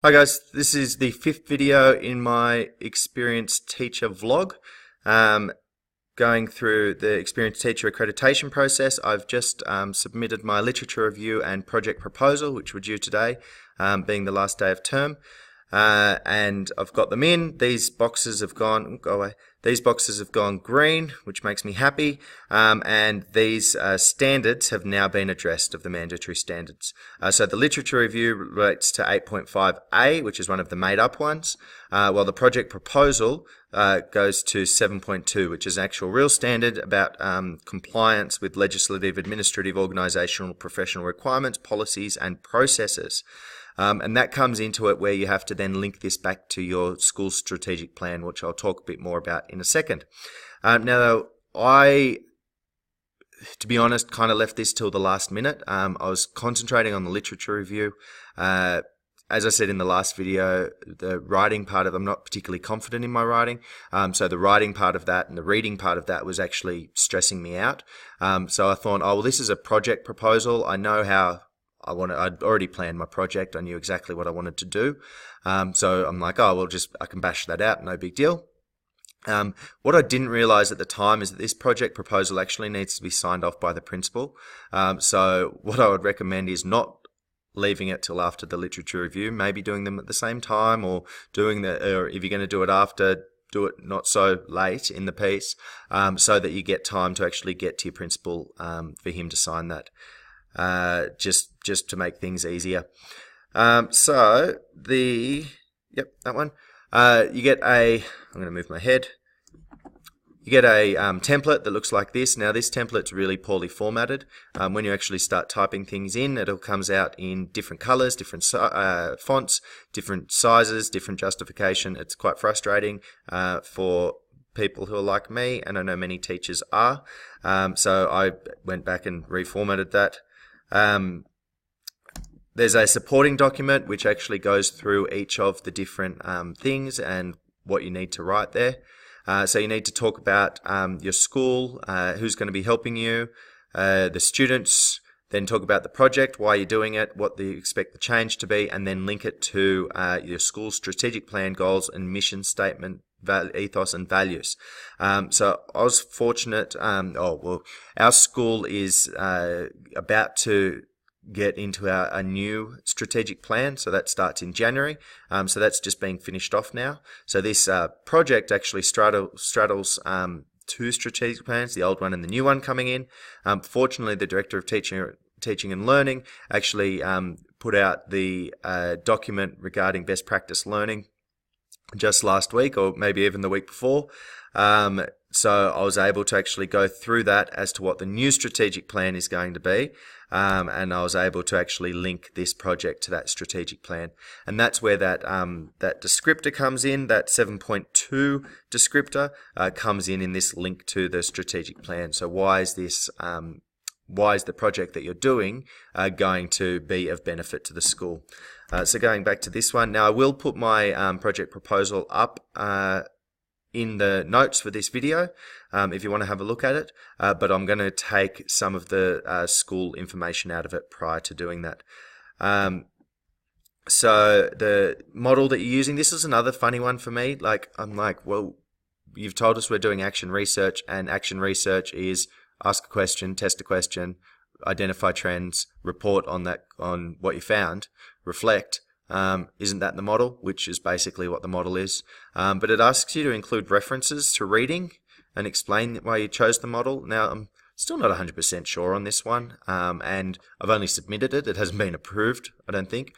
Hi guys, this is the fifth video in my experienced teacher vlog. Going through the experienced teacher accreditation process. I've just submitted my literature review and project proposal, which were due today, being the last day of term. And I've got them in. These boxes have gone, go away. These boxes have gone green, which makes me happy. And these standards have now been addressed of the mandatory standards. So the literature review relates to 8.5A, which is one of the made up ones, while the project proposal goes to 7.2, which is an actual real standard about compliance with legislative, administrative, organisational, professional requirements, policies and processes. And that comes into it where you have to then link this back to your school strategic plan, which I'll talk a bit more about in a second. Now, I, to be honest, kind of left this till the last minute. I was concentrating on the literature review. As I said in the last video, the writing part of it, I'm not particularly confident in my writing. So the writing part of that and the reading part of that was actually stressing me out. So I thought, oh, well, this is a project proposal. I know how I'd already planned my project. I knew exactly what I wanted to do. So I'm like, oh, well, I can bash that out. No big deal. What I didn't realize at the time is that this project proposal actually needs to be signed off by the principal. So what I would recommend is not leaving it till after the literature review, maybe doing them at the same time, or or if you're going to do it after, do it not so late in the piece, so that you get time to actually get to your principal for him to sign that. Just to make things easier. Yep, that one. You get I'm going to move my head. You get a template that looks like this. Now, this template's really poorly formatted. When you actually start typing things in, it all comes out in different colors, different fonts, different sizes, different justification. It's quite frustrating for people who are like me, and I know many teachers are. So I went back and reformatted that. There's a supporting document which actually goes through each of the different things and what you need to write there. So you need to talk about your school, who's going to be helping you, the students, then talk about the project, why you're doing it, what you expect the change to be, and then link it to your school's strategic plan, goals and mission statement, ethos and values. So I was fortunate. Our school is about to get into a new strategic plan, so that starts in January. So that's just being finished off now. So this project actually straddles two strategic plans, the old one and the new one coming in. Fortunately, the Director of Teaching and Learning actually put out the document regarding best practice learning just last week, or maybe even the week before. So I was able to actually go through that as to what the new strategic plan is going to be. And I was able to actually link this project to that strategic plan. And that's where that descriptor comes in, that 7.2 descriptor comes in this link to the strategic plan. So why is the project that you're doing going to be of benefit to the school? So going back to this one, now I will put my project proposal up in the notes for this video if you want to have a look at it, but I'm going to take some of the school information out of it prior to doing that. So the model that you're using, this is another funny one for me. I'm like, well, you've told us we're doing action research, and action research is ask a question, test a question, identify trends, report on what you found, reflect. Isn't that the model? Which is basically what the model is. But it asks you to include references to reading and explain why you chose the model. Now, I'm still not 100% sure on this one, and I've only submitted it. It hasn't been approved, I don't think.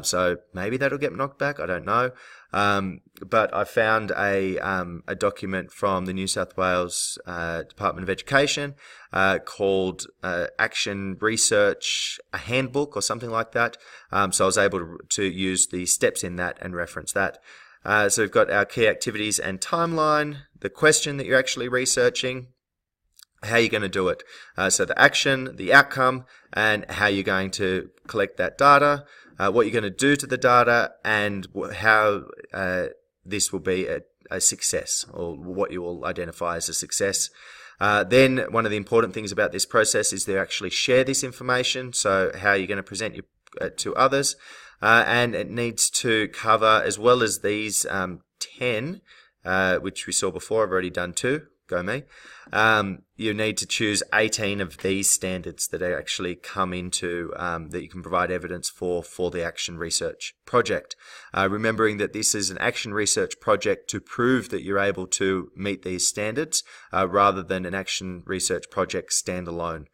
So maybe that'll get knocked back. I don't know. But I found a document from the New South Wales Department of Education called Action Research, a Handbook or something like that. So I was able to use the steps in that and reference that. So we've got our key activities and timeline, the question that you're actually researching, how you're going to do it. So the action, the outcome, and how you're going to collect that data, what you're going to do to the data, and how this will be a success, or what you will identify as a success. Then one of the important things about this process is they actually share this information, so how you're going to present to others. and it needs to cover, as well as these 10, which we saw before. I've already done 2. Go me. You need to choose 18 of these standards that actually come into that you can provide evidence for the action research project. Remembering that this is an action research project to prove that you're able to meet these standards rather than an action research project standalone.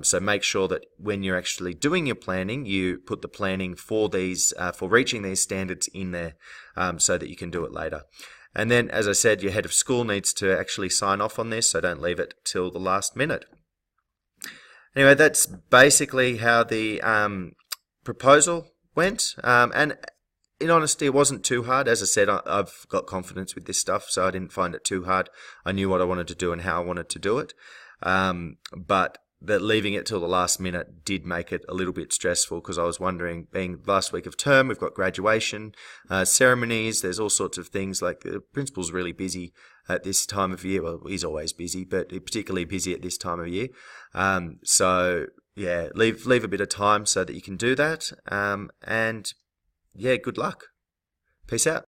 So make sure that when you're actually doing your planning, you put the planning for these for reaching these standards in there so that you can do it later. And then, as I said, your head of school needs to actually sign off on this, so don't leave it till the last minute. Anyway, that's basically how the proposal went. And in honesty, it wasn't too hard. As I said, I've got confidence with this stuff, so I didn't find it too hard. I knew what I wanted to do and how I wanted to do it. But that leaving it till the last minute did make it a little bit stressful, because I was wondering, being last week of term, we've got graduation ceremonies, there's all sorts of things. Like the principal's really busy at this time of year. Well, he's always busy, but particularly busy at this time of year. So yeah, leave a bit of time so that you can do that. And yeah, good luck. Peace out.